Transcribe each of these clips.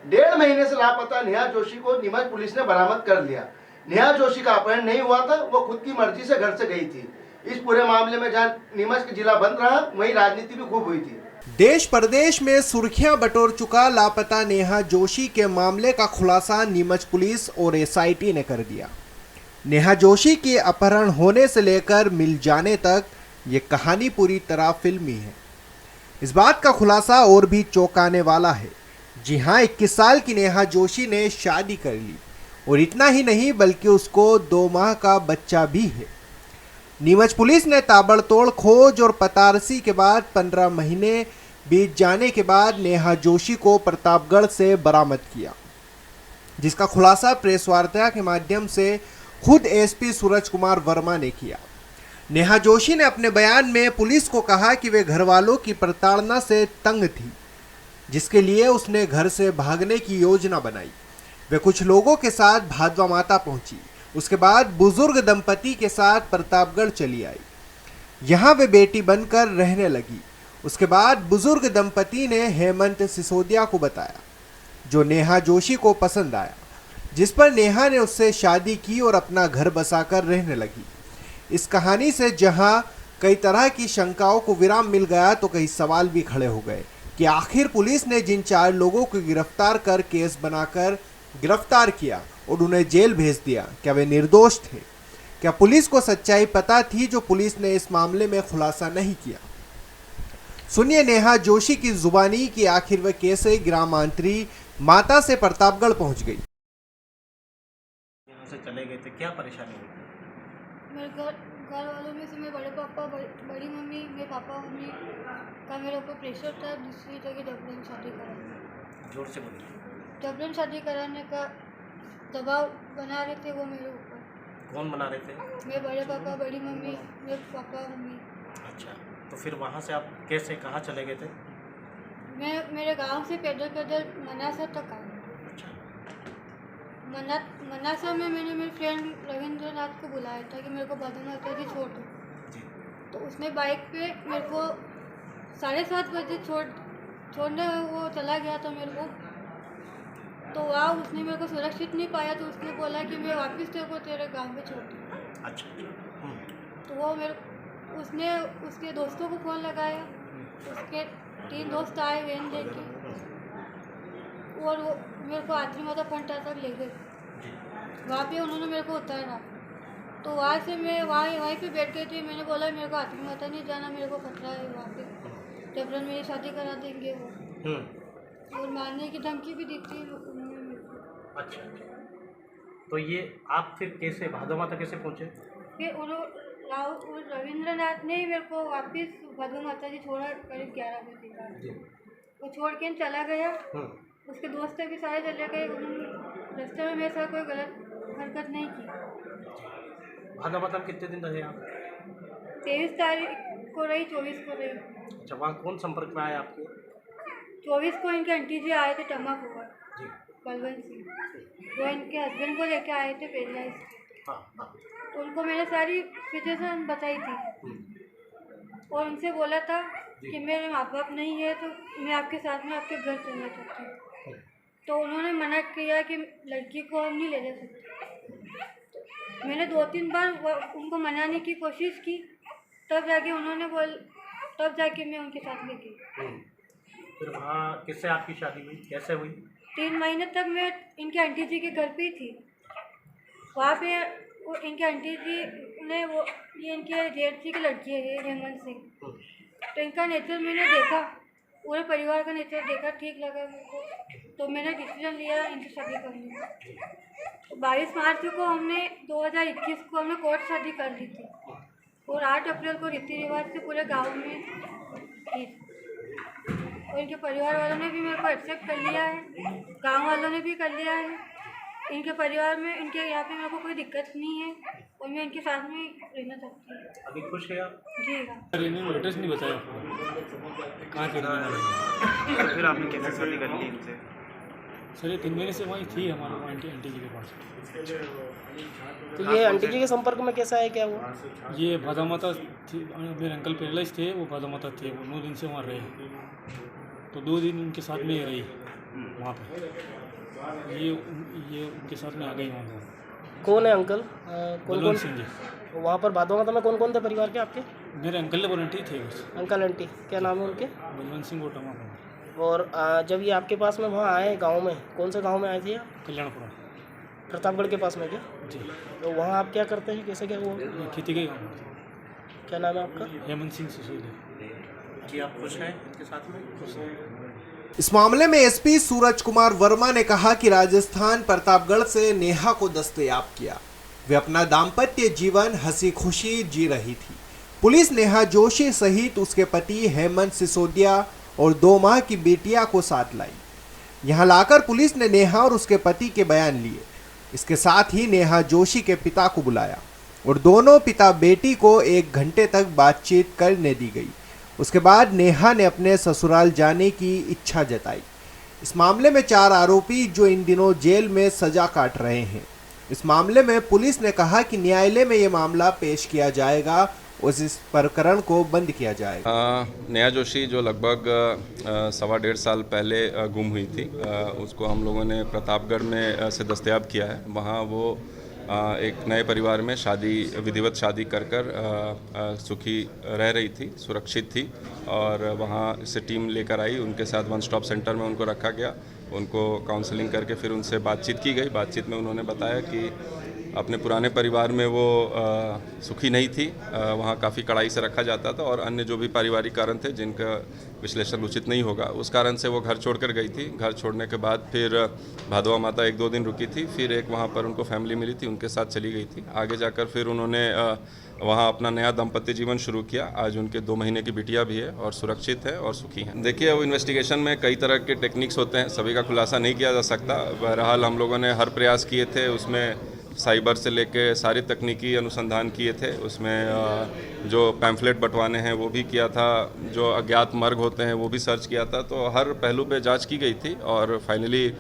1.5 महीने से लापता नेहा जोशी को नीमच पुलिस ने बरामद कर लिया। नेहा जोशी का अपहरण नहीं हुआ था, वो खुद की मर्जी से घर से गई थी। इस पूरे मामले में जहां नीमच का जिला बंद रहा, वहीं राजनीति भी खूब हुई थी। देश प्रदेश में सुर्खियां बटोर चुका लापता नेहा जोशी के मामले का खुलासा नीमच पुलिस और एसआईटी ने कर दिया। नेहा जोशी के अपहरण होने से लेकर मिल जाने तक ये कहानी पूरी तरह फिल्मी है। इस बात का खुलासा और भी चौंकाने वाला है। जी हाँ, 21 साल की नेहा जोशी ने शादी कर ली और इतना ही नहीं बल्कि उसको 2 माह का बच्चा भी है। नीमच पुलिस ने ताबड़तोड़ खोज और पतारसी के बाद 15 महीने बीत जाने के बाद नेहा जोशी को प्रतापगढ़ से बरामद किया, जिसका खुलासा प्रेस वार्ता के माध्यम से खुद एसपी सूरज कुमार वर्मा ने किया। नेहा जोशी ने अपने बयान में पुलिस को कहा कि वे घर वालों की प्रताड़ना से तंग थी, जिसके लिए उसने घर से भागने की योजना बनाई। वे कुछ लोगों के साथ भादवा माता पहुंची। उसके बाद बुजुर्ग दंपति के साथ प्रतापगढ़ चली आई। यहाँ वे बेटी बनकर रहने लगी। उसके बाद बुजुर्ग दंपति ने हेमंत सिसोदिया को बताया, जो नेहा जोशी को पसंद आया, जिस पर नेहा ने उससे शादी की और अपना घर बसाकर रहने लगी। इस कहानी से जहां कई तरह की शंकाओं को विराम मिल गया, तो कई सवाल भी खड़े हो गए कि आखिर पुलिस ने जिन 4 लोगों को गिरफ्तार कर केस बनाकर गिरफ्तार किया और उन्हें जेल भेज दिया, क्या वे निर्दोष थे? क्या पुलिस को सच्चाई पता थी जो पुलिस ने इस मामले में खुलासा नहीं किया? सुनिए नेहा जोशी की जुबानी कि आखिर वे कैसे ग्रामांतरी माता से प्रतापगढ़ पहुंच गई। यहाँ से चले गए थे, क्या परेशानी हुई थी? मेरे घर वालों में से मेरे बड़े पापा बड़ी मम्मी मेरे पापा मम्मी का मेरे ऊपर प्रेशर था। दूसरी जगह जबरन शादी कराने, जोर से बोलिए। जबरन शादी कराने का दबाव बना रहे थे वो मेरे ऊपर। कौन बना रहे थे? मेरे बड़े पापा बड़ी मम्मी मेरे पापा मम्मी। अच्छा, तो फिर वहाँ से आप कैसे कहाँ चले गए थे? मैं मेरे गांव से पैदल पैदल मनासा तक आई। अच्छा, मनासा में मैंने मेरे फ्रेंड रविंद्रनाथ को बुलाया था कि मेरे को भादवा माता जी छोड़ दो। जी। तो उसने बाइक पे मेरे को 7:30 बजे छोड़ने वो चला गया था मेरे को। तो वहाँ उसने मेरे को सुरक्षित नहीं पाया, तो उसने बोला कि मैं वापस तेरे को तेरे गांव में छोड़ दूँ। अच्छा। तो वो उसने उसके दोस्तों को फ़ोन लगाया। उसके 3 दोस्त आए वैन लेके और वो मेरे को आत्री माता फंटा तक ले गए। वहाँ पे उन्होंने मेरे को उतारा। तो वहाँ से मैं वहीं पे बैठ गई थी। मैंने बोला मेरे को आत्री माता नहीं जाना, मेरे को खतरा है वहाँ पे, जबरन मेरी शादी करा देंगे वो। और मारने की धमकी भी दी थी उन्होंने मेरे को। अच्छा, तो ये आप फिर कैसे भादवा माता कैसे पहुँचे? फिर रविंद्रनाथ ने ही मेरे को वापस भादवा माता जी छोड़ा करीब 11 बजे का। वो छोड़ के चला गया। उसके दोस्त भी सारे चले गए। उन्होंने रास्ते में मेरे साथ कोई गलत हरकत नहीं की। भादवा माता में कितने दिन रहे आप? 23 तारीख को रही, 24 को रही। अच्छा, वहाँ कौन संपर्क में आया आपके? 24 को इनके आंटी जी आए थे टमाकोवर, जी। बलवंत सिंह। वो इनके हस्बैंड को लेके आए थे पेरलाई से। हाँ। उनको मैंने सारी सिचुएशन बताई थी और उनसे बोला था कि मेरे माँ बाप नहीं है तो मैं आपके साथ में आपके घर चलना चाहती हूँ। तो उन्होंने मना किया कि लड़की को हम नहीं ले जा सकते। मैंने 2-3 बार उनको मनाने की कोशिश की, तब जाके मैं उनके साथ में गई। फिर वहाँ किससे आपकी शादी हुई, कैसे हुई? 3 महीने तक मैं इनके आंटी जी के घर पे ही थी। वहाँ पे वो इनके आंटी जी ने ये इनके जेठ जी की लड़की है हेमंत सिंह। तो इनका नेचर मैंने देखा, पूरे परिवार का नेचर देखा, ठीक लगा मेरे को। तो मैंने डिसीजन लिया इनकी शादी करने का। 22 मार्च को 2021 को हमने कोर्ट शादी कर ली थी और 8 अप्रैल को रीति रिवाज से पूरे गाँव में की। और इनके परिवार वालों ने भी मेरे को एक्सेप्ट कर लिया है, गांव वालों ने भी कर लिया है। इनके परिवार में इनके यहाँ पे मेरे को कोई दिक्कत नहीं है और मैं इनके साथ में रहना चाहती हूँ। अभी खुश है आप? जी हाँ। सर इन्होंने एड्रेस नहीं बताया कहाँ के रहने वाले। तो फिर आपने कैसे शादी कर ली इनसे? सर ये 3 महीने से वहीं थी हमारे वो आंटी जी के पास। तो ये आंटी जी के संपर्क में कैसा है, क्या वो? ये भादवा माता थी, मेरे अंकल पैरालाइज थे, वो भादवा माता थे, वो 9 दिन से वहाँ रहे। तो 2 दिन उनके साथ में ही रही। वहाँ पे ये उनके साथ में आ गई वहाँ पर। कौन है अंकल? कौन कौन बलवंत सिंह जी वहाँ पर भादवा माता में कौन कौन थे परिवार के आपके? मेरे अंकल वॉलंटियर थे बस। अंकल आंटी क्या नाम है उनके? बलवंत सिंह गोटमा का। और जब ये आपके पास में वहाँ आए गांव में, कौन से गांव में आए थे आप? कल्याणपुरा प्रतापगढ़ के पास में क्या? जी। तो वहाँ आप क्या करते हैं, कैसे क्या वो? ये खेती के गाँव में। क्या नाम है आपका? हेमंत सिंह सिसोदिया। जी आप खुश हैं इनके साथ में? खुश हैं। इस मामले में एसपी सूरज कुमार वर्मा ने कहा कि राजस्थान प्रतापगढ़ से नेहा को दस्तयाब किया। वे अपना दाम्पत्य जीवन हंसी खुशी जी रही थी। पुलिस नेहा जोशी सहित उसके पति हेमंत सिसोदिया और 2 माह की बेटिया को साथ लाई। यहां लाकर पुलिस ने नेहा और उसके पति के बयान लिए। इसके साथ ही नेहा जोशी के पिता को बुलाया और दोनों पिता बेटी को 1 घंटे तक बातचीत करने दी गई। उसके बाद नेहा ने अपने ससुराल जाने की इच्छा जताई। इस मामले में 4 आरोपी जो इन दिनों जेल में सजा काट रहे हैं। इस मामले में पुलिस ने कहा कि न्यायालय में ये मामला पेश किया जाएगा और इस प्रकरण को बंद किया जाएगा। नेहा जोशी जो लगभग 1.25 साल पहले गुम हुई थी, उसको हम लोगों ने प्रतापगढ़ में से दस्तयाब किया है। वहाँ वो एक नए परिवार में विधिवत शादी कर सुखी रह रही थी, सुरक्षित थी और वहाँ से टीम लेकर आई। उनके साथ 1 स्टॉप सेंटर में उनको रखा गया, उनको काउंसलिंग करके फिर उनसे बातचीत की गई। बातचीत में उन्होंने बताया कि अपने पुराने परिवार में वो सुखी नहीं थी, वहाँ काफ़ी कड़ाई से रखा जाता था और अन्य जो भी पारिवारिक कारण थे जिनका विश्लेषण उचित नहीं होगा, उस कारण से वो घर छोड़कर गई थी। घर छोड़ने के बाद फिर भादवा माता 1-2 दिन रुकी थी, फिर एक वहाँ पर उनको फैमिली मिली थी, उनके साथ चली गई थी। आगे जाकर फिर उन्होंने वहाँ अपना नया दाम्पत्य जीवन शुरू किया। आज उनके 2 महीने की बिटिया भी है और सुरक्षित है और सुखी हैं। देखिए, वो इन्वेस्टिगेशन में कई तरह के टेक्निक्स होते हैं, सभी का खुलासा नहीं किया जा सकता। बहरहाल हम लोगों ने हर प्रयास किए थे, उसमें साइबर से लेके सारे तकनीकी अनुसंधान किए थे। उसमें जो पैम्फलेट बंटवाने हैं वो भी किया था, जो अज्ञात मर्ग होते हैं वो भी सर्च किया था। तो हर पहलू पे जांच की गई थी और फाइनली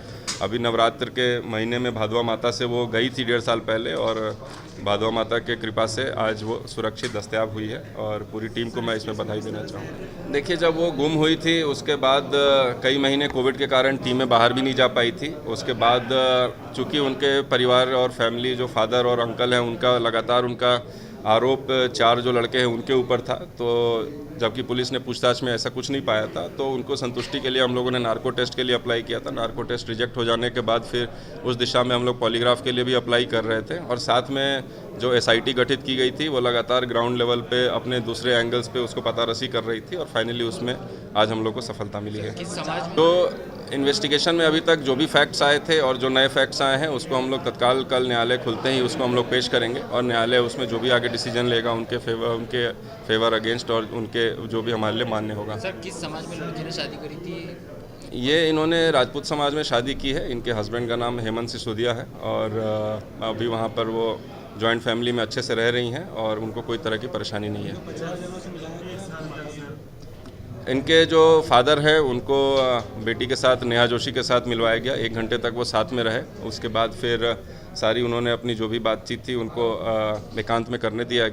अभी नवरात्र के महीने में भादवा माता से वो गई थी 1.5 साल पहले और भादवा माता के कृपा से आज वो सुरक्षित दस्तयाब हुई है और पूरी टीम को मैं इसमें बधाई देना चाहूँगा। देखिए, जब वो गुम हुई थी उसके बाद कई महीने कोविड के कारण टीमें बाहर भी नहीं जा पाई थी। उसके बाद चूँकि उनके परिवार और फैमिली जो फादर और अंकल हैं उनका लगातार उनका आरोप 4 जो लड़के हैं उनके ऊपर था, तो जबकि पुलिस ने पूछताछ में ऐसा कुछ नहीं पाया था, तो उनको संतुष्टि के लिए हम लोगों ने नार्को टेस्ट के लिए अप्लाई किया था। नार्को टेस्ट रिजेक्ट हो जाने के बाद फिर उस दिशा में हम लोग पॉलीग्राफ के लिए भी अप्लाई कर रहे थे और साथ में जो SIT गठित की गई थी वो लगातार ग्राउंड लेवल पे अपने दूसरे एंगल्स पे उसको पतारसी कर रही थी और फाइनली उसमें आज हम लोग को सफलता मिली है। तो इन्वेस्टिगेशन में अभी तक जो भी फैक्ट्स आए थे और जो नए फैक्ट्स आए हैं उसको हम लोग तत्काल कल न्यायालय खुलते ही उसको हम लोग पेश करेंगे और न्यायालय उसमें जो भी आगे डिसीजन लेगा उनके फेवर अगेंस्ट और उनके जो भी हमारे लिए मान्य होगा। सर, किस समाज में लड़की ने शादी करी थी? ये इन्होंने राजपूत समाज में शादी की है। इनके हस्बैंड का नाम हेमंत सिसोदिया है और अभी वहाँ पर वो जॉइंट फैमिली में अच्छे से रह रही हैं और उनको कोई तरह की परेशानी नहीं है। इनके जो फादर है उनको बेटी के साथ नेहा जोशी के साथ मिलवाया गया। 1 घंटे तक वो साथ में रहे। उसके बाद फिर सारी उन्होंने अपनी जो भी बातचीत थी उनको एकांत में करने दिया।